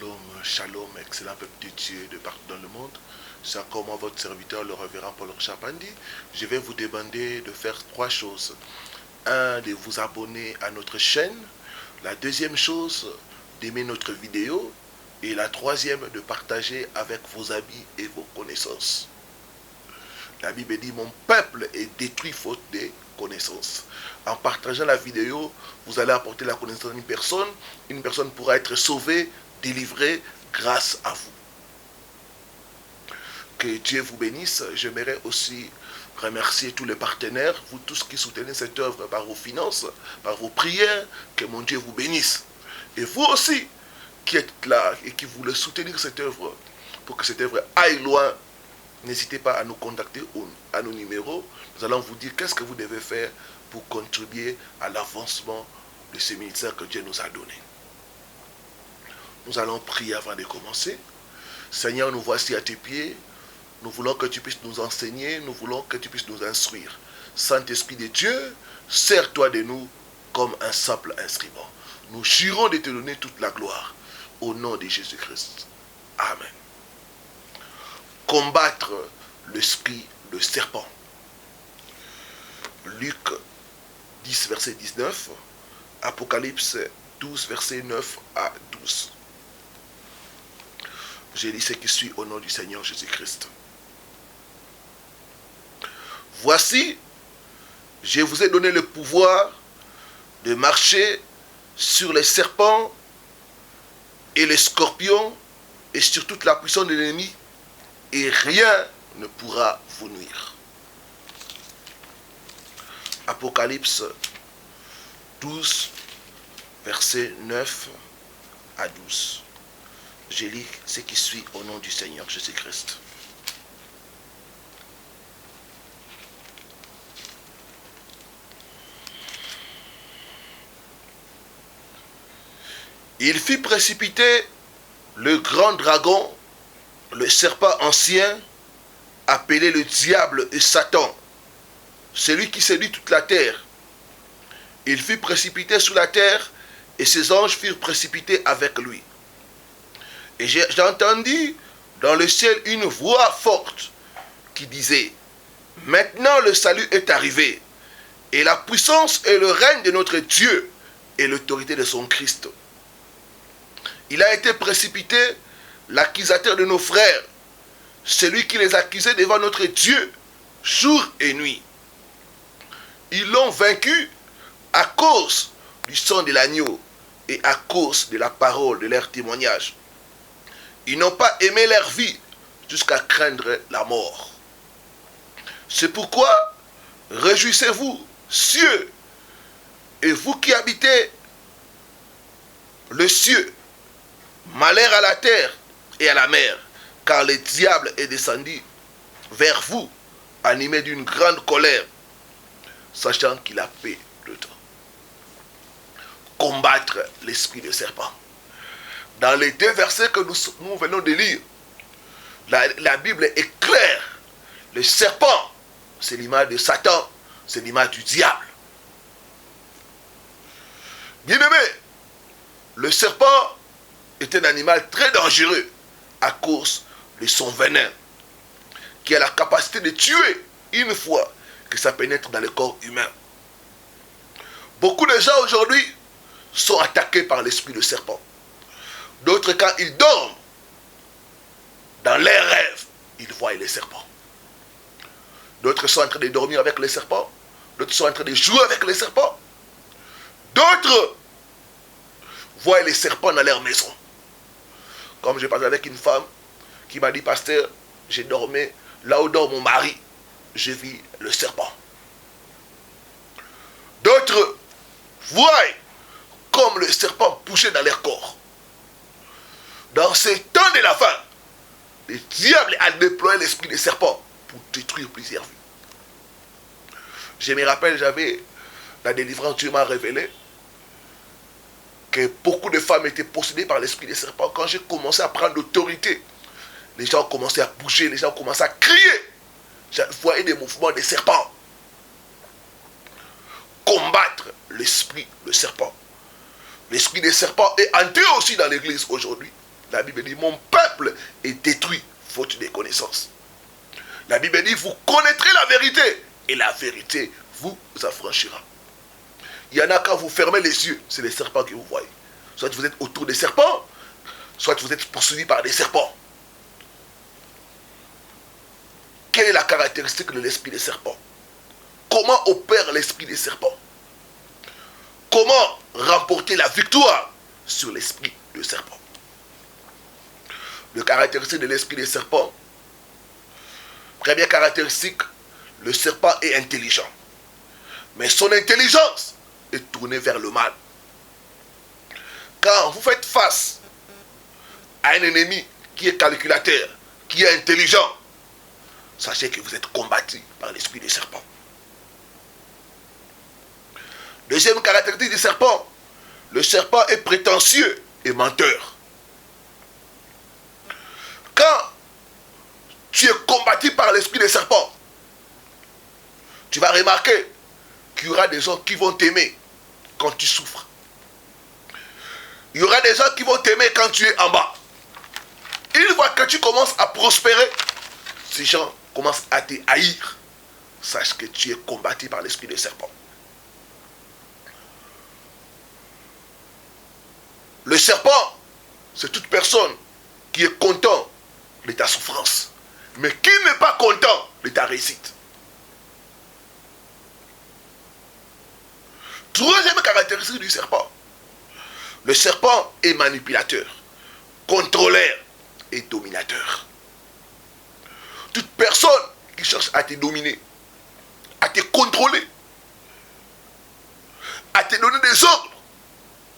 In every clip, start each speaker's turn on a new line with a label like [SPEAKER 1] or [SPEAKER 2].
[SPEAKER 1] Shalom, shalom, excellent peuple de Dieu de partout dans le monde. C'est encore moi, votre serviteur, le révérend Paul Chapandi. Je vais vous demander de faire trois choses. Un, de vous abonner à notre chaîne. La deuxième chose, d'aimer notre vidéo. Et la troisième, de partager avec vos amis et vos connaissances. La Bible dit, mon peuple est détruit faute de connaissances. En partageant la vidéo, vous allez apporter la connaissance à une personne. Une personne pourra être sauvée, délivrée grâce à vous. Que Dieu vous bénisse. J'aimerais aussi remercier tous les partenaires, vous tous qui soutenez cette œuvre par vos finances, par vos prières. Que mon Dieu vous bénisse. Et vous aussi, qui êtes là et qui voulez soutenir cette œuvre, pour que cette œuvre aille loin, n'hésitez pas à nous contacter à nos numéros. Nous allons vous dire qu'est-ce que vous devez faire pour contribuer à l'avancement de ce ministère que Dieu nous a donné. Nous allons prier avant de commencer. Seigneur, nous voici à tes pieds. Nous voulons que tu puisses nous enseigner. Nous voulons que tu puisses nous instruire. Saint-Esprit de Dieu, sers-toi de nous comme un simple instrument. Nous jurons de te donner toute la gloire. Au nom de Jésus-Christ. Amen. Combattre l'esprit de serpent. Luc 10, verset 19. Apocalypse 12, verset 9 à 12. Je lis ce qui suit au nom du Seigneur Jésus-Christ. Voici, je vous ai donné le pouvoir de marcher sur les serpents et les scorpions et sur toute la puissance de l'ennemi, et rien ne pourra vous nuire. Apocalypse 12, versets 9 à 12. Je lis ce qui suit au nom du Seigneur Jésus-Christ. Il fit précipiter le grand dragon, le serpent ancien, appelé le diable et Satan, celui qui séduit toute la terre. Il fut précipité sous la terre, et ses anges furent précipités avec lui. Et j'entendis dans le ciel une voix forte qui disait, « Maintenant le salut est arrivé, et la puissance et le règne de notre Dieu, et l'autorité de son Christ. Il a été précipité l'accusateur de nos frères, celui qui les accusait devant notre Dieu, jour et nuit. Ils l'ont vaincu à cause du sang de l'agneau et à cause de la parole de leur témoignage. Ils n'ont pas aimé leur vie jusqu'à craindre la mort. C'est pourquoi, réjouissez-vous, cieux, et vous qui habitez le ciel, malheur à la terre et à la mer, car le diable est descendu vers vous, animé d'une grande colère, sachant qu'il a peu de temps. Combattre l'esprit de serpent. Dans les deux versets que nous venons de lire, la Bible est claire. Le serpent, c'est l'image de Satan, c'est l'image du diable. Bien-aimé, le serpent est un animal très dangereux à cause de son venin, qui a la capacité de tuer une fois que ça pénètre dans le corps humain. Beaucoup de gens aujourd'hui sont attaqués par l'esprit de serpent. D'autres, quand ils dorment, dans leurs rêves, ils voient les serpents. D'autres sont en train de dormir avec les serpents. D'autres sont en train de jouer avec les serpents. D'autres voient les serpents dans leur maison. Comme j'ai parlé avec une femme qui m'a dit, pasteur, j'ai dormi là où dort mon mari, j'ai vu le serpent. D'autres voient comme le serpent bougeait dans leur corps. Dans ces temps de la fin, le diable a déployé l'esprit des serpents pour détruire plusieurs vies. Je me rappelle, j'avais la délivrance, Dieu m'a révélé que beaucoup de femmes étaient possédées par l'esprit des serpents. Quand j'ai commencé à prendre l'autorité, les gens ont commencé à bouger, les gens ont commencé à crier. Je voyais des mouvements des serpents. Combattre l'esprit, le serpent. L'esprit des serpents est entré aussi dans l'église aujourd'hui. La Bible dit, mon peuple est détruit, faute de connaissances. La Bible dit, vous connaîtrez la vérité, et la vérité vous affranchira. Il y en a quand vous fermez les yeux, c'est les serpents que vous voyez. Soit vous êtes autour des serpents, soit vous êtes poursuivi par des serpents. Quelle est la caractéristique de l'esprit des serpents? Comment opère l'esprit des serpents? Comment remporter la victoire sur l'esprit de serpent? Le caractéristique de l'esprit des serpents. Première caractéristique, le serpent est intelligent. Mais son intelligence est tournée vers le mal. Quand vous faites face à un ennemi qui est calculateur, qui est intelligent, sachez que vous êtes combattu par l'esprit des serpents. Deuxième caractéristique du serpent, le serpent est prétentieux et menteur. Quand tu es combattu par l'esprit des serpents, tu vas remarquer qu'il y aura des gens qui vont t'aimer quand tu souffres. Il y aura des gens qui vont t'aimer quand tu es en bas. Une fois que tu commences à prospérer, ces gens commencent à te haïr. Sache que tu es combattu par l'esprit des serpents. Le serpent, c'est toute personne qui est content de ta souffrance, mais qui n'est pas content de ta réussite. Troisième caractéristique du serpent. Le serpent est manipulateur, contrôleur et dominateur. Toute personne qui cherche à te dominer, à te contrôler, à te donner des ordres,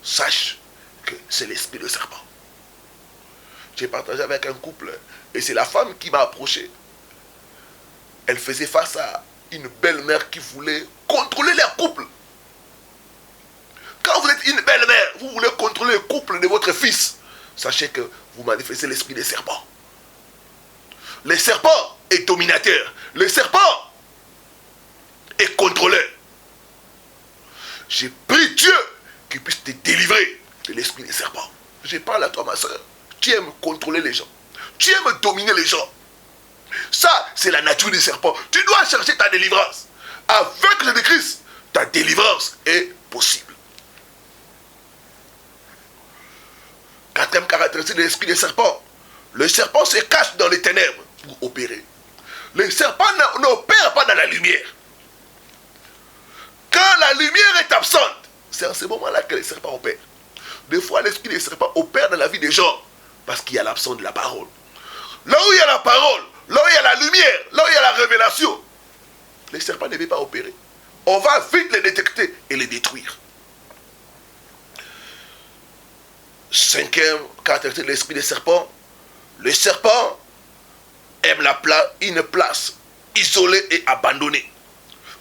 [SPEAKER 1] sache que c'est l'esprit de serpent. J'ai partagé avec un couple et c'est la femme qui m'a approché. Elle faisait face à une belle-mère qui voulait contrôler leur couple. Quand vous êtes une belle-mère, vous voulez contrôler le couple de votre fils, sachez que vous manifestez l'esprit des serpents. Le serpent est dominateur. Le serpent est contrôleur. J'ai pris Dieu qui puisse te délivrer de l'esprit des serpents. Je parle à toi, ma soeur. Tu aimes contrôler les gens. Tu aimes dominer les gens. Ça, c'est la nature des serpents. Tu dois chercher ta délivrance. Avec le Christ, ta délivrance est possible. Quatrième caractéristique de l'esprit des serpents. Le serpent se cache dans les ténèbres pour opérer. Le serpent n'opère pas dans la lumière. Quand la lumière est absente, c'est en ce moment-là que les serpents opèrent. Des fois, l'esprit des serpents opère dans la vie des gens parce qu'il y a l'absence de la parole. Là où il y a la parole, là où il y a la lumière, là où il y a la révélation, les serpents ne peuvent pas opérer. On va vite les détecter et les détruire. Cinquième caractéristique de l'esprit des serpents, le serpent aime une place isolée et abandonnée.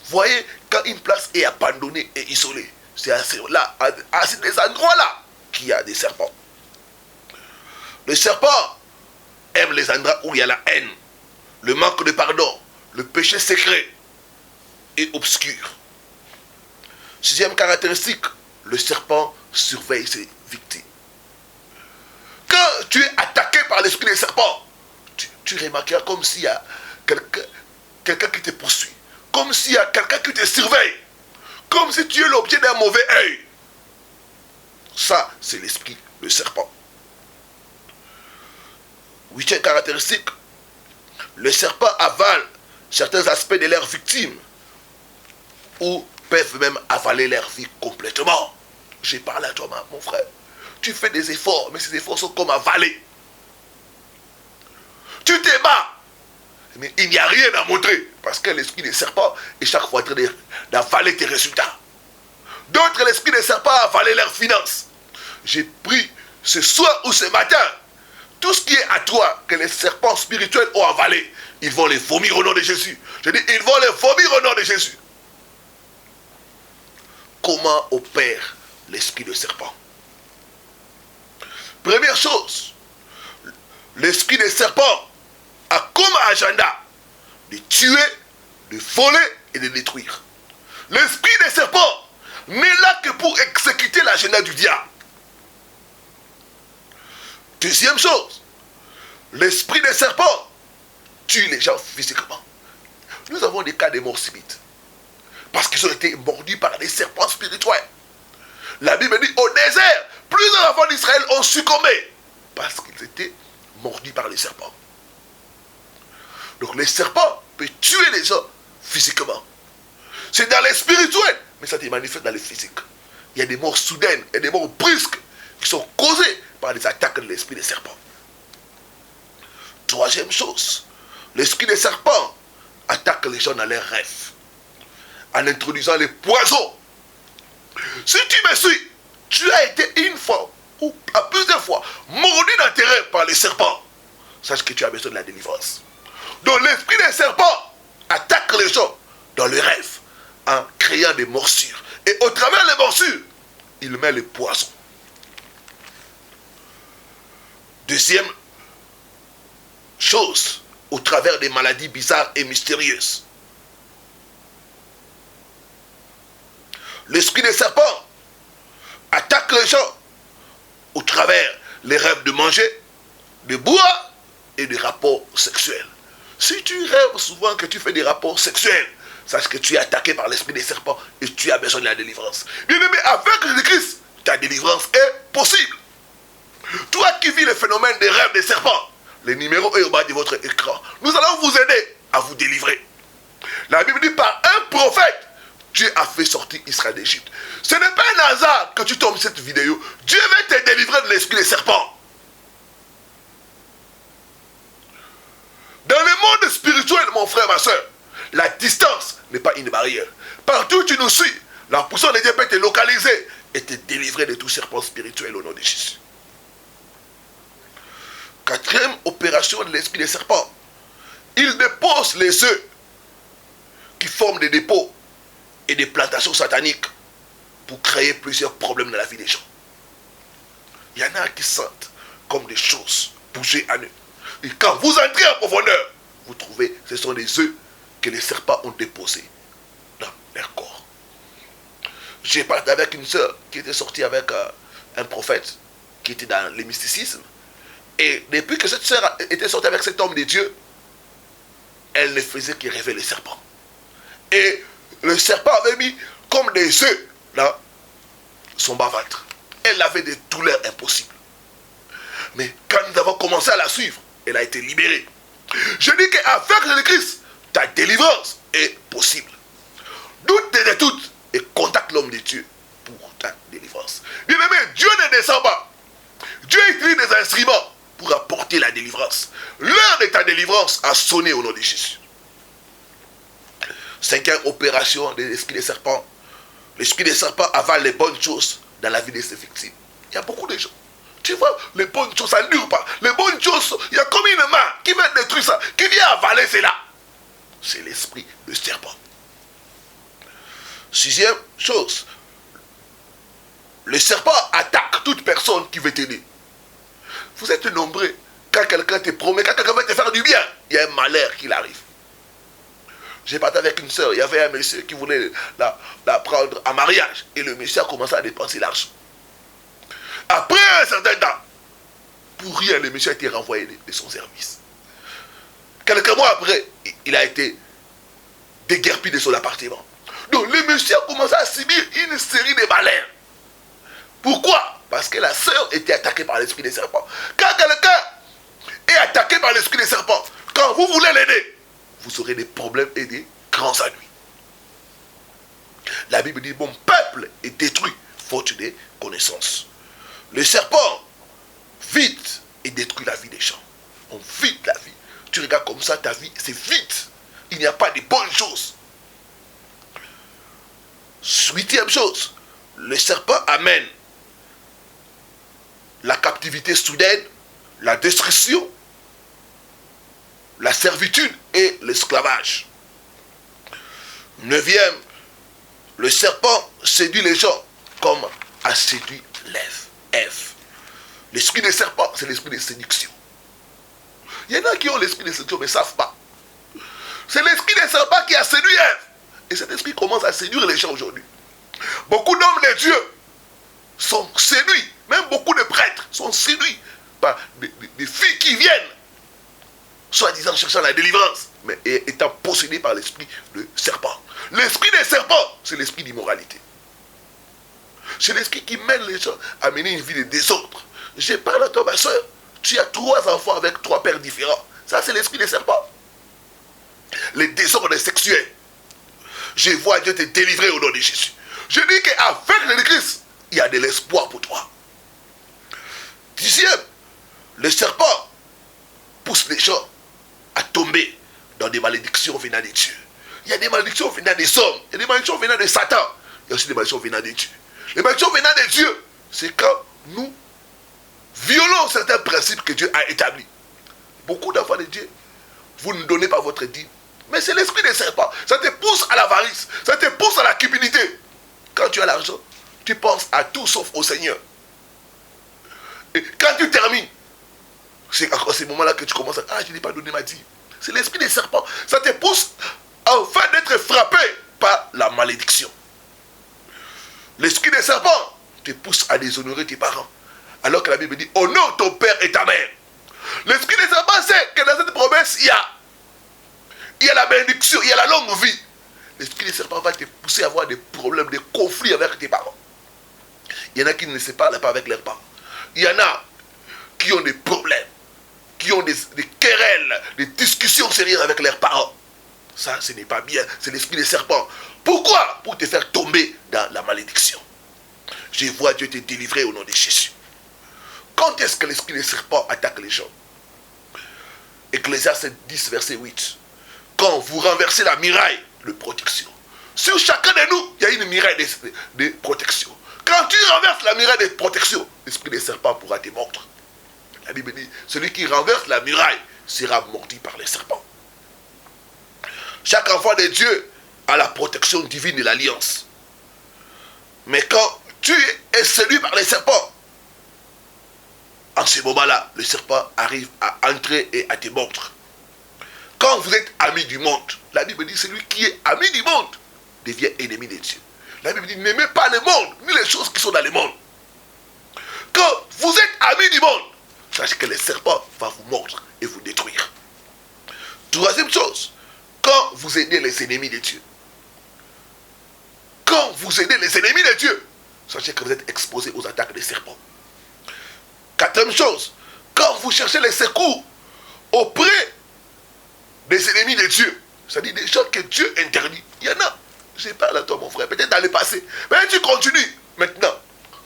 [SPEAKER 1] Voyez, quand une place est abandonnée et isolée, c'est à ces endroits-là qu'il y a des serpents. Le serpent aime les endroits où il y a la haine, le manque de pardon, le péché secret et obscur. Sixième caractéristique, le serpent surveille ses victimes. Quand tu es attaqué par l'esprit des serpents, tu remarqueras comme s'il y a quelqu'un qui te poursuit, comme s'il y a quelqu'un qui te surveille, comme si tu es l'objet d'un mauvais œil. Ça, c'est l'esprit du serpent. Huitième caractéristique, le serpent avale certains aspects de leurs victimes ou peuvent même avaler leur vie complètement. J'ai parlé à toi, mon frère. Tu fais des efforts, mais ces efforts sont comme avalés. Tu te bats, mais il n'y a rien à montrer parce que l'esprit des serpents est chaque fois en train d'avaler tes résultats. D'autres, l'esprit des serpents a avalé leurs finances. J'ai pris ce soir ou ce matin, tout ce qui est à toi que les serpents spirituels ont avalé, ils vont les vomir au nom de Jésus. Je dis, ils vont les vomir au nom de Jésus. Comment opère l'esprit de serpent? Première chose, l'esprit des serpents a comme agenda de tuer, de voler et de détruire. L'esprit des serpents n'est là que pour exécuter l'agenda du diable. Deuxième chose, l'esprit des serpents tue les gens physiquement. Nous avons des cas de morts subites. Parce qu'ils ont été mordus par des serpents spirituels. La Bible dit au désert, plusieurs enfants d'Israël ont succombé. Parce qu'ils étaient mordus par les serpents. Donc les serpents peuvent tuer les gens physiquement. C'est dans les spirituels, mais ça se manifeste dans les physiques. Il y a des morts soudaines, il y a des morts brusques qui sont causées par des attaques de l'esprit des serpents. Troisième chose, l'esprit des serpents attaque les gens dans leurs rêves en introduisant les poisons. Si tu me suis, tu as été une fois ou à plusieurs fois mordu dans tes rêves par les serpents. Sache que tu as besoin de la délivrance. Donc l'esprit des serpents attaque les gens dans les rêves en créant des morsures. Et au travers des morsures, il met les poisons. Deuxième chose, au travers des maladies bizarres et mystérieuses. L'esprit des serpents attaque les gens au travers les rêves de manger, de boire et de rapports sexuels. Si tu rêves souvent que tu fais des rapports sexuels, sache que tu es attaqué par l'esprit des serpents et tu as besoin de la délivrance. Bien-aimé, avec Jésus-Christ, ta délivrance est possible. Toi qui vis le phénomène des rêves des serpents, le numéro est au bas de votre écran. Nous allons vous aider à vous délivrer. La Bible dit par un prophète, Dieu a fait sortir Israël d'Égypte. Ce n'est pas un hasard que tu tombes cette vidéo. Dieu veut te délivrer de l'esprit des serpents. Dans le monde spirituel, mon frère, ma soeur, la distance n'est pas une barrière. Partout où tu nous suis, la puissance de Dieu peut te localiser et te délivrer de tout serpent spirituel au nom de Jésus. Quatrième opération de l'esprit des serpents. Il dépose les œufs qui forment des dépôts et des plantations sataniques pour créer plusieurs problèmes dans la vie des gens. Il y en a qui sentent comme des choses bouger en eux. Et quand vous entrez en profondeur, vous trouvez que ce sont des œufs que les serpents ont déposés dans leur corps. J'ai parlé avec une sœur qui était sortie avec un prophète qui était dans le mysticisme. Et depuis que cette sœur était sortie avec cet homme de Dieu, elle ne faisait que rêver les serpents. Et le serpent avait mis comme des œufs dans son bas-ventre. Elle avait des douleurs impossibles. Mais quand nous avons commencé à la suivre, elle a été libérée. Je dis qu'avec Jésus-Christ, ta délivrance est possible. Doute des doutes et contacte l'homme de Dieu pour ta délivrance. Bien aimé, Dieu ne descend pas. Dieu utilise des instruments pour apporter la délivrance. L'heure de ta délivrance a sonné au nom de Jésus. Cinquième opération de l'esprit des serpents. L'esprit des serpents avale les bonnes choses dans la vie de ses victimes. Il y a beaucoup de gens. Tu vois, les bonnes choses, ça ne dure pas. Les bonnes choses, il y a comme une main qui va détruire ça, qui vient avaler cela. C'est l'esprit de serpent. Sixième chose. Le serpent attaque toute personne qui veut t'aider. Vous êtes nombreux. Quand quelqu'un te promet, quand quelqu'un veut te faire du bien, il y a un malheur qui arrive. J'ai parlé avec une soeur, il y avait un monsieur qui voulait la prendre en mariage. Et le monsieur a commencé à dépenser l'argent. Après un certain temps, pour rien, le monsieur a été renvoyé de son service. Quelques mois après, il a été déguerpi de son appartement. Donc le monsieur a commencé à subir une série de malheurs. Pourquoi? Parce que la sœur était attaquée par l'esprit des serpents. Quand quelqu'un est attaqué par l'esprit des serpents, quand vous voulez l'aider, vous aurez des problèmes et des grands ennuis. La Bible dit, mon peuple est détruit, faute de connaissances. Le serpent vide et détruit la vie des gens. On vide la vie. Tu regardes comme ça, ta vie, c'est vide. Il n'y a pas de bonnes choses. Huitième chose, le serpent amène la captivité soudaine, la destruction, la servitude et l'esclavage. Neuvième, le serpent séduit les gens comme a séduit Ève. L'esprit des serpents, c'est l'esprit de séduction. Il y en a qui ont l'esprit de séduction mais ne savent pas. C'est l'esprit des serpents qui a séduit Ève. Et cet esprit commence à séduire les gens aujourd'hui. Beaucoup d'hommes de Dieu sont séduits. Même beaucoup de prêtres sont séduits pas, des filles qui viennent, soi-disant cherchant la délivrance, mais étant possédées par l'esprit de serpent. L'esprit des serpents, c'est l'esprit d'immoralité. C'est l'esprit qui mène les gens à mener une vie de désordre. Je parle à toi, ma soeur, tu as 3 enfants avec 3 pères différents. Ça, c'est l'esprit des serpents. Les désordres sexuels. Je vois Dieu te délivrer au nom de Jésus. Je dis qu'avec le Christ, il y a de l'espoir pour toi. 10e, le serpent pousse les gens à tomber dans des malédictions venant de Dieu. Il y a des malédictions venant des hommes, il y a des malédictions venant de Satan, il y a aussi des malédictions venant de Dieu. Les malédictions venant de Dieu, c'est quand nous violons certains principes que Dieu a établis. Beaucoup d'enfants de Dieu, vous ne donnez pas votre dîme. Mais c'est l'esprit des serpents. Ça te pousse à l'avarice. Ça te pousse à la cupidité. Quand tu as l'argent, tu penses à tout sauf au Seigneur. Et quand tu termines, c'est à ce moment-là que tu commences à... Ah, je n'ai pas donné ma dîme. C'est l'esprit des serpents. Ça te pousse enfin d'être frappé par la malédiction. L'esprit des serpents te pousse à déshonorer tes parents. Alors que la Bible dit, honore ton père et ta mère. L'esprit des serpents sait que dans cette promesse, il y a la bénédiction, il y a la longue vie. L'esprit des serpents va te pousser à avoir des problèmes, des conflits avec tes parents. Il y en a qui ne se parlent pas avec leurs parents. Il y en a qui ont des problèmes, qui ont des querelles, des discussions sérieuses avec leurs parents. Ça, ce n'est pas bien. C'est l'esprit des serpents. Pourquoi? Pour te faire tomber dans la malédiction. Je vois Dieu te délivrer au nom de Jésus. Quand est-ce que l'esprit des serpents attaque les gens? Ecclésiaste 10, verset 8. Quand vous renversez la muraille de protection. Sur chacun de nous, il y a une muraille de protection. Quand tu renverses la muraille de protection, l'esprit des serpents pourra te mordre. La Bible dit, celui qui renverse la muraille sera mordu par les serpents. Chaque enfant de Dieu a la protection divine de l'alliance. Mais quand tu es séduit par les serpents, en ce moment-là, le serpent arrive à entrer et à te mordre. Quand vous êtes ami du monde, la Bible dit, celui qui est ami du monde devient ennemi de Dieu. La Bible dit, n'aimez pas le monde, ni les choses qui sont dans le monde. Quand vous êtes ami du monde, sachez que le serpent va vous mordre et vous détruire. 3e chose, quand vous aidez les ennemis de Dieu, quand vous aidez les ennemis de Dieu, sachez que vous êtes exposé aux attaques des serpents. 4e chose, quand vous cherchez les secours auprès des ennemis de Dieu, c'est-à-dire des choses que Dieu interdit. Il y en a. Je parle à toi, mon frère, peut-être dans le passé. Mais tu continues. Maintenant,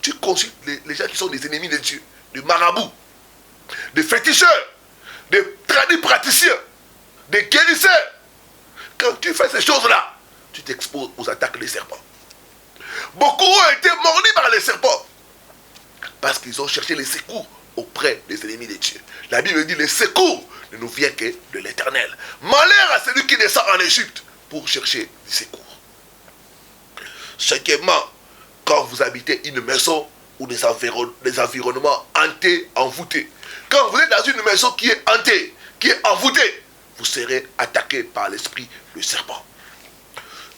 [SPEAKER 1] tu consultes les gens qui sont des ennemis de Dieu, des marabouts, des féticheurs, des tradis praticiens, des guérisseurs. Quand tu fais ces choses-là, tu t'exposes aux attaques des serpents. Beaucoup ont été mordus par les serpents parce qu'ils ont cherché les secours auprès des ennemis de Dieu. La Bible dit, les secours ne nous vient que de l'Éternel. Malheur à celui qui descend en Égypte pour chercher du secours. 5e, quand vous habitez une maison ou des environnements hantés, envoûtés. Quand vous êtes dans une maison qui est hantée, qui est envoûtée, vous serez attaqué par l'esprit du serpent.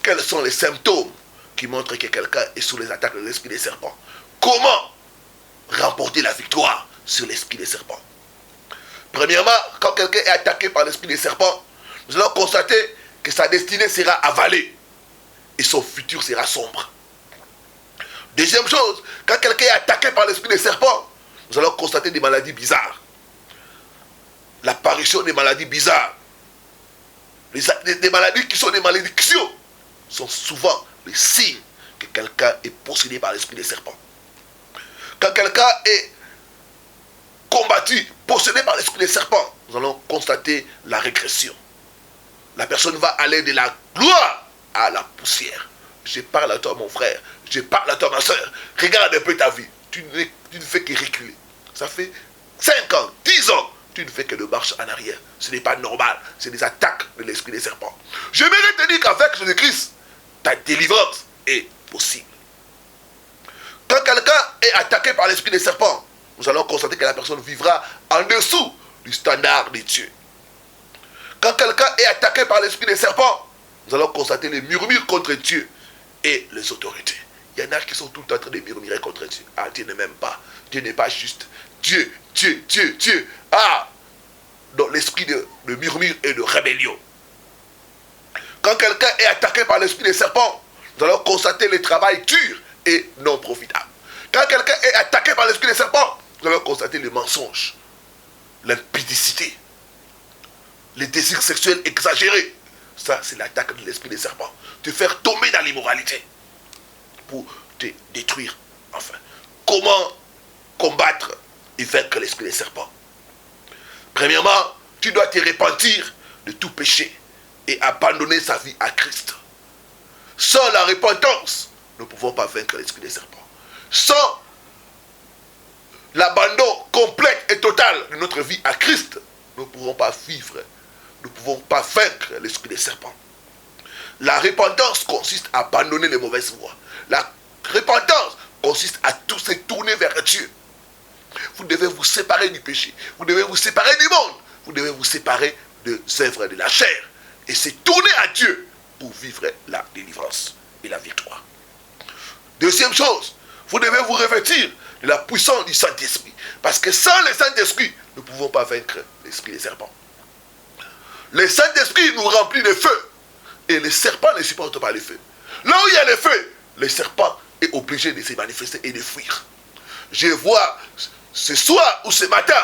[SPEAKER 1] Quels sont les symptômes qui montrent que quelqu'un est sous les attaques de l'esprit des serpents? Comment remporter la victoire sur l'esprit des serpents? Premièrement, quand quelqu'un est attaqué par l'esprit des serpents, nous allons constater que sa destinée sera avalée et son futur sera sombre. Deuxième chose, quand quelqu'un est attaqué par l'esprit des serpents, nous allons constater des maladies bizarres. L'apparition des maladies bizarres. Des maladies qui sont des malédictions sont souvent les signes que quelqu'un est possédé par l'esprit des serpents. Quand quelqu'un est combattu, possédé par l'esprit des serpents, nous allons constater la régression. La personne va aller de la gloire à la poussière. Je parle à toi, mon frère. Je parle à toi, ma soeur. Regarde un peu ta vie. Tu ne fais que reculer. Ça fait 5 ans, 10 ans. Tu ne fais que de marche en arrière. Ce n'est pas normal. C'est des attaques de l'esprit des serpents. J'aimerais te dire qu'avec Jésus-Christ, ta délivrance est possible. Quand quelqu'un est attaqué par l'esprit des serpents, nous allons constater que la personne vivra en dessous du standard de Dieu. Quand quelqu'un est attaqué par l'esprit des serpents, nous allons constater les murmures contre Dieu et les autorités. Il y en a qui sont tout le temps en train de murmurer contre Dieu. Ah, Dieu ne m'aime pas. Dieu n'est pas juste. Dieu, Dieu, Dieu, Dieu. Ah, dans l'esprit de murmure et de rébellion. Quand quelqu'un est attaqué par l'esprit des serpents, nous allons constater le travail dur et non profitable. Quand quelqu'un est attaqué par l'esprit des serpents, nous allons constater le mensonge, l'impudicité, les désirs sexuels exagérés. Ça, c'est l'attaque de l'esprit des serpents. Te faire tomber dans l'immoralité pour te détruire. Enfin, comment combattre et vaincre l'esprit des serpents? Premièrement, tu dois te repentir de tout péché et abandonner sa vie à Christ. Sans la repentance, nous ne pouvons pas vaincre l'esprit des serpents. Sans l'abandon complet et total de notre vie à Christ, nous ne pouvons pas vivre, nous ne pouvons pas vaincre l'esprit des serpents. La repentance consiste à abandonner les mauvaises voies. La repentance consiste à tout se tourner vers Dieu. Vous devez vous séparer du péché. Vous devez vous séparer du monde. Vous devez vous séparer des œuvres de la chair. Et se tourner à Dieu pour vivre la délivrance et la victoire. Deuxième chose, vous devez vous revêtir de la puissance du Saint-Esprit. Parce que sans le Saint-Esprit, nous ne pouvons pas vaincre l'esprit des serpents. Le Saint-Esprit nous remplit de feu. Et les serpents ne supportent pas le feu. Là où il y a le feu, le serpent est obligé de se manifester et de fuir. Je vois ce soir ou ce matin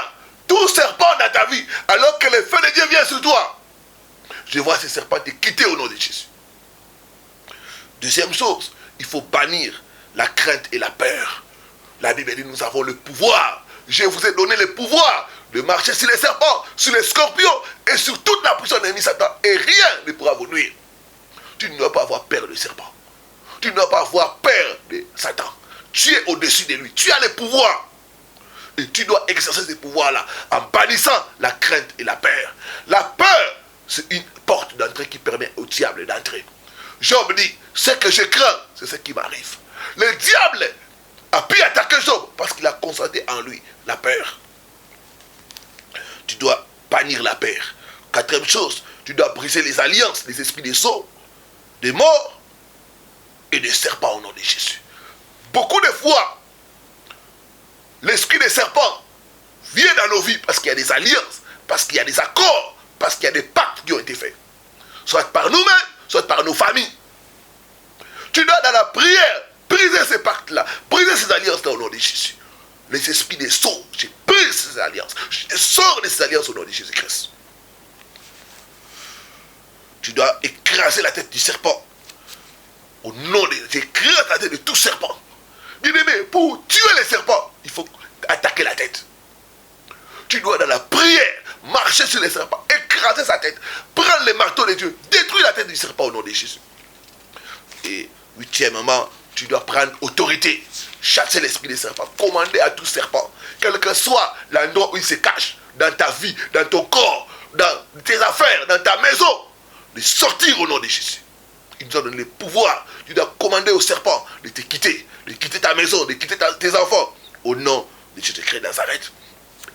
[SPEAKER 1] tout serpent dans ta vie, alors que le feu de Dieu vient sur toi. Je vois ces serpents te quitter au nom de Jésus. Deuxième chose, il faut bannir la crainte et la peur. La Bible dit nous avons le pouvoir. Je vous ai donné le pouvoir de marcher sur les serpents, sur les scorpions et sur toute la puissance de l'ennemi Satan. Et rien ne pourra vous nuire. Tu ne dois pas avoir peur du serpent. Tu ne dois pas avoir peur de Satan. Tu es au-dessus de lui. Tu as le pouvoir. Et tu dois exercer ce pouvoir-là en bannissant la crainte et la peur. La peur, c'est une porte d'entrée qui permet au diable d'entrer. Job dit, ce que je crains, c'est ce qui m'arrive. Le diable a pu attaquer Job parce qu'il a constaté en lui la peur. Tu dois bannir la peur. Quatrième chose, tu dois briser les alliances, les esprits des sauts, des morts et des serpents au nom de Jésus. Beaucoup de fois, l'esprit des serpents vient dans nos vies parce qu'il y a des alliances, parce qu'il y a des accords, parce qu'il y a des pactes qui ont été faits. Soit par nous-mêmes, soit par nos familles. Tu dois dans la prière briser ces pactes-là, briser ces alliances-là au nom de Jésus. Les esprits des sauts, je brise ces alliances. Je sors de ces alliances au nom de Jésus-Christ. Tu dois écraser la tête du serpent. Au nom de Jésus, écrase la tête de tout serpent. Bien-aimé, pour tuer les serpents, il faut attaquer la tête. Tu dois dans la prière marcher sur les serpents, écraser sa tête, prendre les marteaux de Dieu, détruire la tête du serpent au nom de Jésus. Et huitièmement, tu dois prendre autorité, chasser l'esprit des serpents, commander à tout serpent, quel que soit l'endroit où il se cache, dans ta vie, dans ton corps, dans tes affaires, dans ta maison, de sortir au nom de Jésus. Il nous a donné le pouvoir. Tu dois commander au serpent de te quitter, de quitter ta maison, de quitter tes enfants, au nom de Jésus-Christ de Nazareth.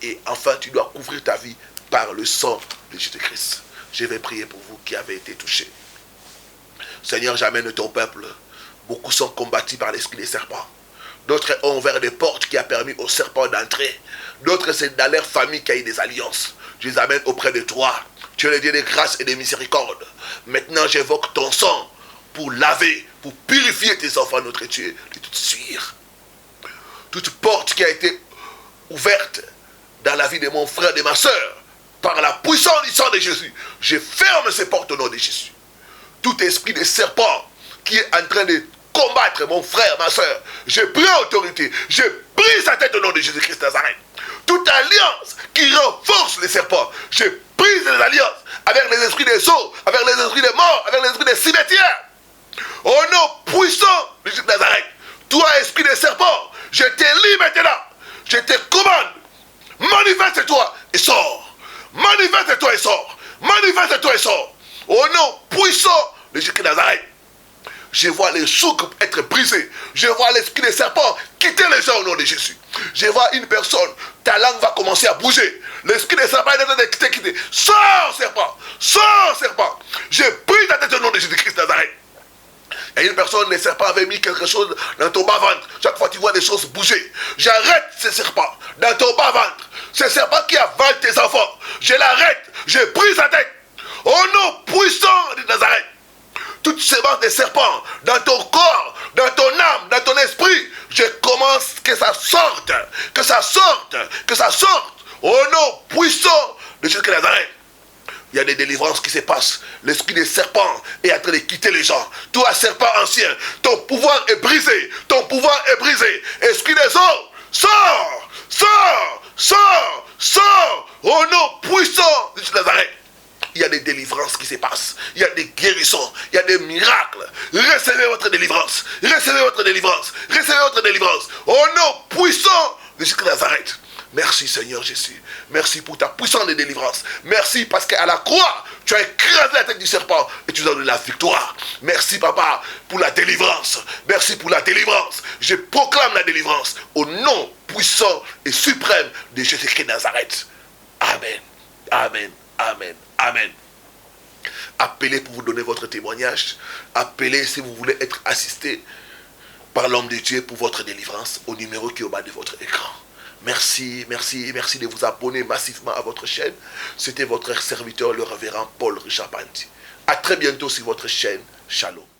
[SPEAKER 1] Et enfin, tu dois couvrir ta vie par le sang de Jésus-Christ. Je vais prier pour vous qui avez été touchés. Seigneur, j'amène ton peuple. Beaucoup sont combattus par l'esprit des serpents. D'autres ont ouvert des portes qui a permis aux serpents d'entrer. D'autres, c'est dans leur famille qu'il y a eu des alliances. Je les amène auprès de toi. Tu es le Dieu de grâce et de miséricorde. Maintenant, j'évoque ton sang pour laver, pour purifier tes enfants, notre Dieu, de toute suire. Toute porte qui a été ouverte dans la vie de mon frère, de ma soeur, par la puissance du sang de Jésus, je ferme ces portes au nom de Jésus. Tout esprit de serpent qui est en train de combattre mon frère, ma soeur, je prends autorité, je brise sa tête au nom de Jésus-Christ de Nazareth. Toute alliance qui renforce les serpents, je brise les alliances avec les esprits des eaux, avec les esprits des morts, avec les esprits des cimetières. Au nom puissant de Jésus de Nazareth, toi, esprit des serpents, je te lis maintenant, je te commande, manifeste-toi et sors. Manifeste-toi et sors. Manifeste-toi et sors. Au nom puissant de Jésus de Nazareth. Je vois les souks être brisés. Je vois l'esprit des serpents quitter les gens au nom de Jésus. Je vois une personne, ta langue va commencer à bouger. L'esprit des serpents est en train de quitter. Sors, serpent. Sors, serpent. Je brise ta tête au nom de Jésus-Christ de Nazareth. Et une personne, les serpents avaient mis quelque chose dans ton bas-ventre. Chaque fois que tu vois des choses bouger, j'arrête ces serpents dans ton bas-ventre. Ces serpents qui avalent tes enfants, je l'arrête, je brise sa tête. Au nom puissant de Nazareth, toute semence des serpents dans ton corps, dans ton âme, dans ton esprit, je commence que ça sorte, que ça sorte, que ça sorte. Au nom puissant de Jésus de Nazareth. Il y a des délivrances qui se passent. L'esprit des serpents est en train de quitter les gens. Toi, serpent ancien, ton pouvoir est brisé. Ton pouvoir est brisé. Esprit des eaux, sors, sors, sors, sors. Au nom puissant de Jésus de Nazareth. Il y a des délivrances qui se passent. Il y a des guérissons. Il y a des miracles. Recevez votre délivrance. Recevez votre délivrance. Recevez votre délivrance. Au nom puissant de Jésus de Nazareth. Merci Seigneur Jésus. Merci pour ta puissance de délivrance. Merci parce qu'à la croix, tu as écrasé la tête du serpent et tu nous as donné la victoire. Merci Papa pour la délivrance. Merci pour la délivrance. Je proclame la délivrance au nom puissant et suprême de Jésus-Christ de Nazareth. Amen. Amen. Amen. Amen. Appelez pour vous donner votre témoignage. Appelez si vous voulez être assisté par l'homme de Dieu pour votre délivrance au numéro qui est au bas de votre écran. Merci, merci, merci de vous abonner massivement à votre chaîne. C'était votre serviteur, le révérend Paul Richard Bandi. À très bientôt sur votre chaîne. Shalom.